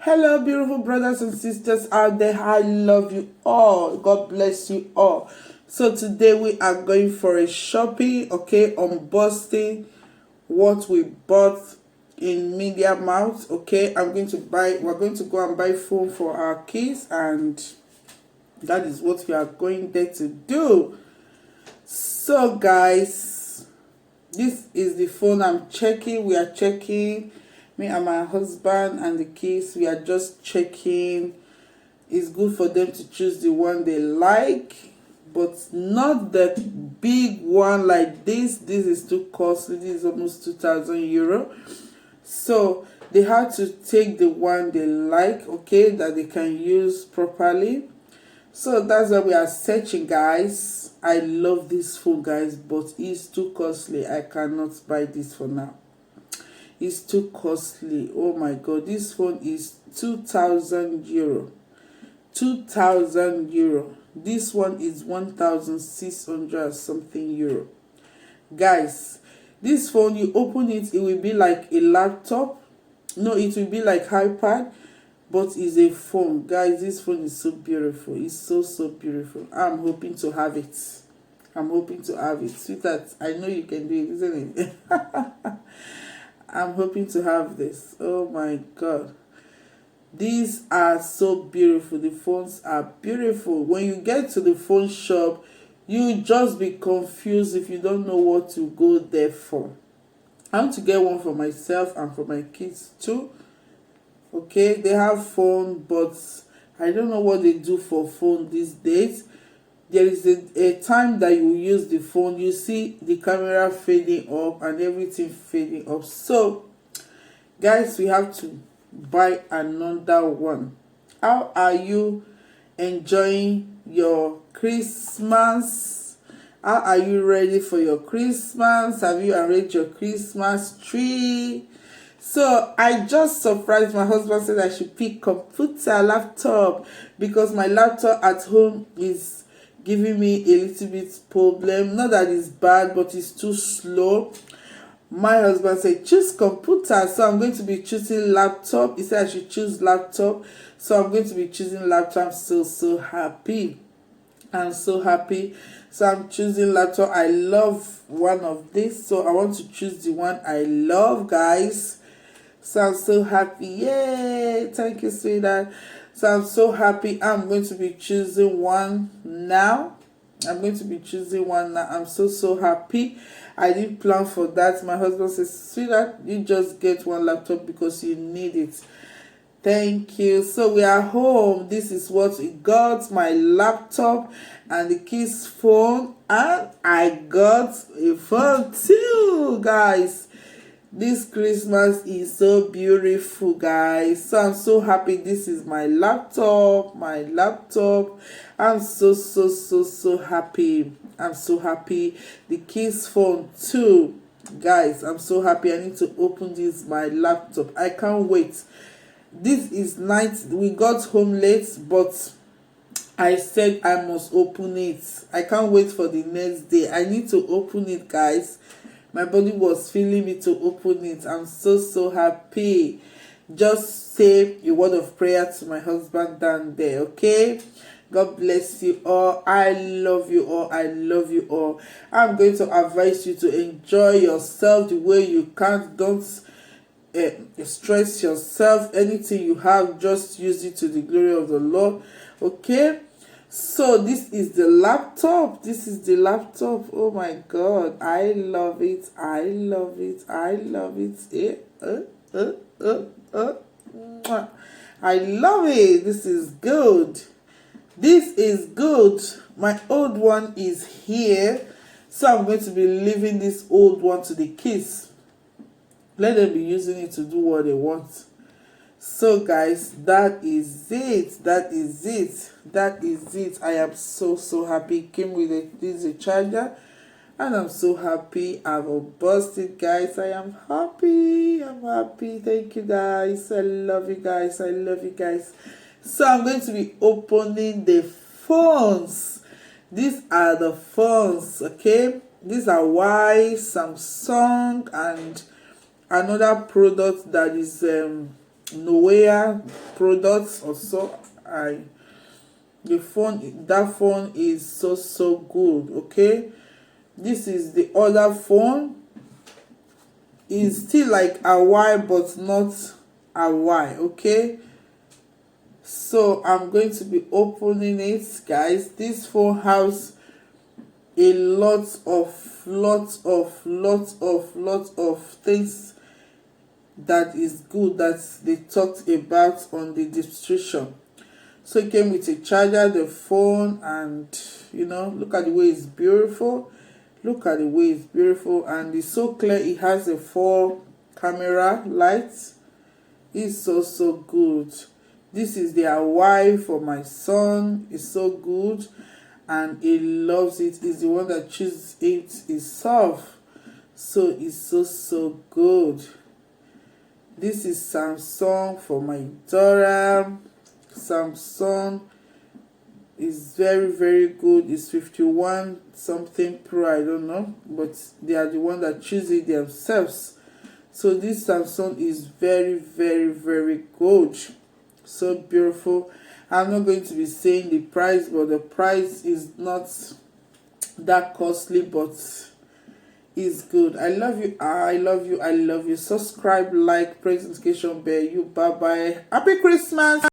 Hello, beautiful brothers and sisters out there. I love you all. God bless you all. So today we are going for a shopping, okay, unboxing what we bought in Media Mouth. Okay, we're going to go and buy phone for our kids, and that is what we are going there to do. So guys, this is the phone I'm checking. We are checking, me and my husband and the kids, we are just checking. It's good for them to choose the one they like, but not that big one like this. This is too costly. This is almost 2,000 euro. So they have to take the one they like, okay, that they can use properly. So that's why we are searching, guys. I love this phone, guys, but it's too costly. I cannot buy this for now. It's too costly. Oh my god, this phone is 2,000 euro. 2,000 euro. This one is 1,600 something euro. Guys, this phone, you open it, it will be like a laptop. No, it will be like iPad, but it's a phone. Guys, this phone is so beautiful. It's so beautiful. I'm hoping to have it. I'm hoping to have it. Sweetheart, I know you can do it, isn't it? I'm hoping to have this. Oh my god. These are so beautiful. The phones are beautiful. When you get to the phone shop, you just be confused if you don't know what to go there for. I want to get one for myself and for my kids too. Okay, they have phone, but I don't know what they do for phone these days. There is a time that you use the phone, you see the camera fading up and everything fading up. So guys, we have to buy another one. How are you enjoying your Christmas? How are you ready for your Christmas? Have you arranged your Christmas tree? So I just surprised my husband, said I should pick computer, laptop, because my laptop at home is giving me a little bit problem. Not that it's bad, but it's too slow. My husband said choose computer, so I'm going to be choosing laptop. He said I should choose laptop, so I'm going to be choosing laptop. I'm so happy. I'm so happy. So I'm choosing laptop. I love one of this, so I want to choose the one I love, guys. So I'm so happy. Yay! Thank you, sweetheart. So I'm so happy. I'm going to be choosing one now. I'm so happy. I didn't plan for that. My husband says, sweetheart, you just get one laptop because you need it. Thank you. So we are home. This is what we got. My laptop and the kids' phone. And I got a phone too, guys. This Christmas is so beautiful, guys. So I'm so happy. This is my laptop. I'm so happy. I'm so happy. The kids' phone too, guys. I'm so happy. I need to open this my laptop. I can't wait. This is night. We got home late, but I said I must open it. I can't wait for the next day. I need to open it, guys. My body was feeling me to open it. I'm so happy. Just say a word of prayer to my husband down there, okay? God bless you all. I love you all. I love you all. I'm going to advise you to enjoy yourself the way you can. Don't stress yourself. Anything you have, just use it to the glory of the Lord, okay? So this is the laptop. Oh my god, I love it. I love it. I love it. This is good. My old one is here, so I'm going to be leaving this old one to the kids. Let them be using it to do what they want. So guys, that is it. I am so happy. It came with this charger, and I'm so happy. I've unboxed it, guys. I am happy. Thank you, guys. I love you guys. So I'm going to be opening the phones. These are the phones, okay? These are Samsung, and another product that is Noea products also. That phone is so good. Okay, this is the other phone. Is still like Hawaii but not Hawaii. Okay, so I'm going to be opening it, guys. This phone has a lot of things that is good that they talked about on the description. So it came with a charger, the phone, and look at the way it's beautiful. Look at the way it's beautiful, and it's so clear. It has a 4 camera lights. It's so good. This is the Hawaii for my son. It's so good, and he loves it. He's the one that chooses it himself. So it's so good. This is Samsung for my daughter. Samsung is very good. It's 51 something Pro, I don't know, but they are the one that choose it themselves. So this Samsung is very good, so beautiful. I'm not going to be saying the price, but the price is not that costly, but is good. I love you. I love you. I love you. Subscribe, like, press notification bell. You bye bye. Happy Christmas.